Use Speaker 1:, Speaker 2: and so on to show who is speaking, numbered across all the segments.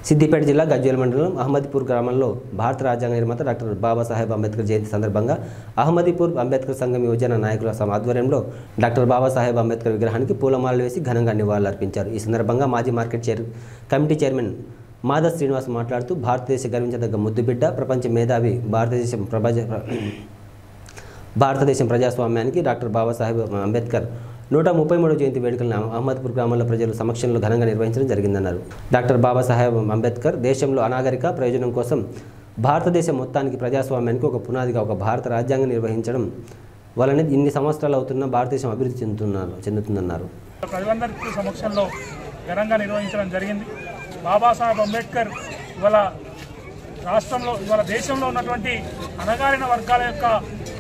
Speaker 1: సిద్దిపేట జిల్లా గజ్వేల్ మండలం అహ్మదీపూర్ గ్రామంలో భారత రాజ్యాంగ నిర్మాత డాక్టర్ బాబాసాహెబ్ అంబేద్కర్ జయంతి సందర్భంగా అహ్మదీపూర్ అంబేద్కర్ సంఘం యువజన నాయకుల ఆధ్వర్యంలో డాక్టర్ బాబాసాహెబ్ అంబేద్కర్ విగ్రహానికి పూలమాలలు వేసి ఘనంగా నివాళులర్పించారు। ఈ సందర్భంగా మాజీ market committee chairman Madhav Srinivas మాట్లాడుతూ భారతదేశ గర్వించదగ్గ ముద్దుబిడ్డ ప్రపంచ మేధావి భారతదేశం ప్రజాస్వామ్యానికి డాక్టర్ బాబాసాహెబ్ అంబేద్కర్ 133వ జయంతి వేడుకలను అహ్మదీపూర్ గ్రామంలో ప్రజల సమక్షంలో ఘనంగా నిర్వహించడం జరిగిందన్నారు। డాక్టర్ బాబాసాహెబ్ అంబేద్కర్ దేశంలో అనాగరిక ప్రయోజనం కోసం భారతదేశం మొత్తానికి ప్రజాస్వామ్యానికి ఒక పునాదిగా ఒక భారత రాజ్యాంగం నిర్వహించడం వలన ఇన్ని సంవత్సరాలు అవుతున్న భారతదేశం అభివృద్ధి చెందుతుందన్నారు।
Speaker 2: ప్రజలందరి సమక్షంలో ఘనంగా నిర్వహించడం జరిగింది। బాబాసాహెబ్ అంబేద్కర్ ఇవాళ రాష్ట్రంలో ఇవాళ దేశంలో ఉన్నటువంటి అణగారిన వర్గాల యొక్క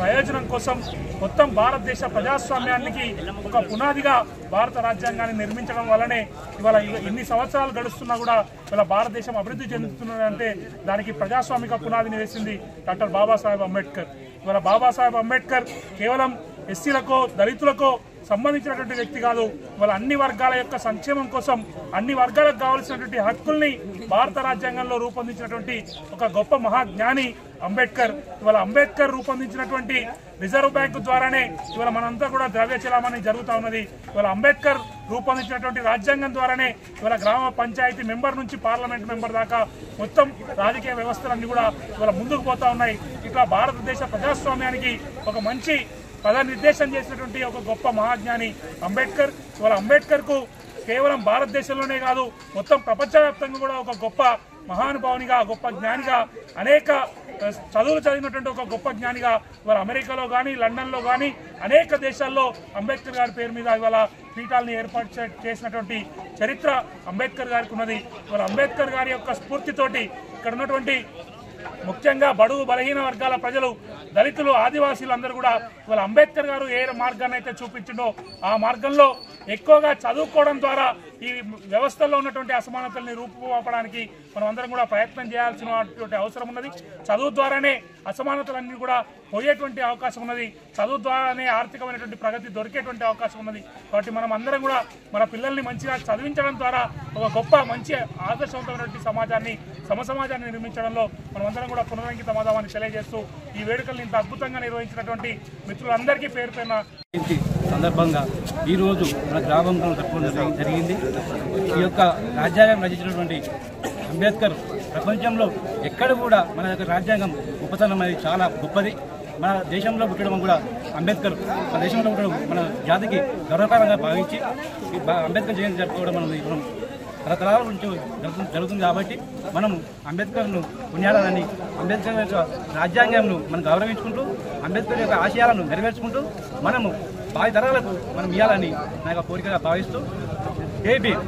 Speaker 2: ప్రయోజనం కోసం మొత్తం భారతదేశ ప్రజాస్వామ్యానికి ఒక పునాదిగా భారత రాజ్యాంగాన్ని నిర్మించడం వల్లనే ఇవాళ ఎన్ని సంవత్సరాలు గడుస్తున్నా కూడా ఇవాళ భారతదేశం అభివృద్ధి చెందుతున్నదంటే దానికి ప్రజాస్వామిక పునాదిని వేసింది డాక్టర్ బాబాసాహెబ్ అంబేద్కర్। ఇవాళ బాబాసాహెబ్ అంబేద్కర్ కేవలం ఎస్సీలకో దళితులకో సంబంధించినటువంటి వ్యక్తి కాదు, ఇవాళ అన్ని వర్గాల యొక్క సంక్షేమం కోసం అన్ని వర్గాలకు కావాల్సినటువంటి హక్కుల్ని భారత రాజ్యాంగంలో రూపొందించినటువంటి ఒక గొప్ప మహాజ్ఞాని అంబేద్కర్। ఇవాళ అంబేద్కర్ రూపొందించినటువంటి రిజర్వ్ బ్యాంకు ద్వారానే ఇవాళ మనంతా కూడా ద్రవ్య చలామణి జరుగుతూ ఉన్నది। ఇవాళ అంబేద్కర్ రూపొందించినటువంటి రాజ్యాంగం ద్వారానే ఇవాళ గ్రామ పంచాయతీ మెంబర్ నుంచి పార్లమెంట్ మెంబర్ దాకా మొత్తం రాజకీయ వ్యవస్థలన్నీ కూడా ఇవాళ ముందుకు పోతా ఉన్నాయి। ఇట్లా భారతదేశ ప్రజాస్వామ్యానికి ఒక మంచి పదనిర్దేశం చేసినటువంటి ఒక గొప్ప మహాజ్ఞాని అంబేద్కర్। ఇవాళ అంబేద్కర్కు కేవలం భారతదేశంలోనే కాదు మొత్తం ప్రపంచవ్యాప్తంగా కూడా ఒక గొప్ప మహానుభావునిగా గొప్ప జ్ఞానిగా అనేక చదువులు చదివినటువంటి ఒక గొప్ప జ్ఞానిగా ఇవాళ అమెరికాలో కానీ లండన్లో కానీ అనేక దేశాల్లో అంబేద్కర్ గారి పేరు మీద ఇవాళ పీఠాలని ఏర్పాటు చేసినటువంటి చరిత్ర అంబేద్కర్ గారికి ఉన్నది। ఇవాళ అంబేద్కర్ గారి యొక్క స్ఫూర్తితోటి ఇక్కడ ఉన్నటువంటి ముఖ్యంగా బడుగు బలహీన వర్గాల ప్రజలు దళితులు ఆదివాసీలు అందరూ కూడా ఇవాళ అంబేద్కర్ గారు ఏ మార్గాన్ని అయితే చూపించిండో ఆ మార్గంలో ఎక్కువగా చదువుకోవడం ద్వారా ఈ వ్యవస్థలో ఉన్నటువంటి అసమానతల్ని రూపుమాపడానికి మనం అందరం కూడా ప్రయత్నం చేయాల్సినటువంటి అవసరం ఉన్నది। చదువు ద్వారానే అసమానతలన్నీ కూడా పోయేటువంటి అవకాశం ఉన్నది, చదువు ద్వారానే ఆర్థికమైనటువంటి ప్రగతి దొరికేటువంటి అవకాశం ఉన్నది। కాబట్టి మనం అందరం కూడా మన పిల్లల్ని మంచిగా చదివించడం ద్వారా ఒక గొప్ప మంచి ఆదర్శవంతమైనటువంటి సమాజాన్ని సమసమాజాన్ని నిర్మించడంలో మనమందరం కూడా పునరంకితమవుదామని తెలియజేస్తూ ఈ వేడుకలను ఇంత అద్భుతంగా నిర్వహించినటువంటి మిత్రులందరికీ పేరు పేరున
Speaker 3: సందర్భంగా ఈరోజు మన గ్రామంలో జరుపుకోవడం జరిగింది। ఈ యొక్క రాజ్యాంగం రచించినటువంటి అంబేద్కర్ ప్రపంచంలో ఎక్కడ కూడా మన యొక్క రాజ్యాంగం గొప్పతనం అనేది చాలా గొప్పది। మన దేశంలో పుట్టడం కూడా అంబేద్కర్ మన దేశంలో పుట్టడం మన జాతికి గర్వకారంగా భావించి అంబేద్కర్ జయంతి జరుపుకోవడం మనం తరతరాల నుంచి జరుగుతుంది కాబట్టి మనం అంబేద్కర్ను పుణ్యాలని అంబేద్కర్ యొక్క రాజ్యాంగంను మనం గౌరవించుకుంటూ అంబేద్కర్ యొక్క ఆశయాలను నెరవేర్చుకుంటూ మనము భావి తరాలకు మనం ఇవ్వాలని నా యొక్క కోరికగా భావిస్తూ జై భీమ్।